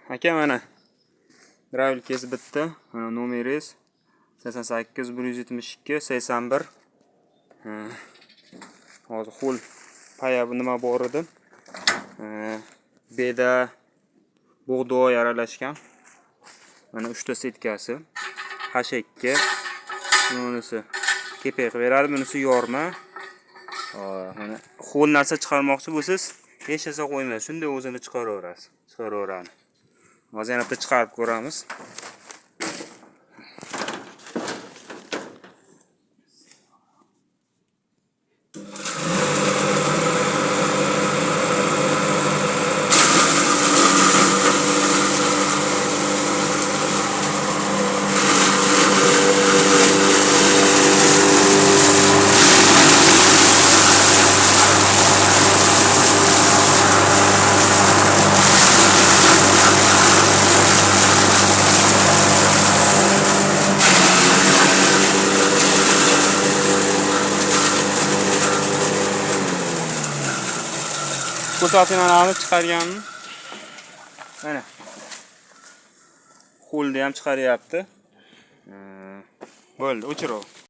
Aka mana Dravlikingiz bitti. Mana nomeringiz 88 172 81. Hozir qo'l paya nima bor edi? Beda bug'doy aralashgan. Mana 3 ta setkasi. H2. Bunisi kepak beradi, bunisi yorma. Mana qo'l narsa chiqarmoqchi bo'lsangiz, hech narsa qo'ymaysiz. Shunday o'zini chiqaraverasiz. Chiqaraveradi. Hozir yana bitta chiqarib ko'ramiz. Ko'rsatmalarni chiqarganmi? Mana. Qo'lni ham chiqaryapti. Bo'ldi, o'chirib.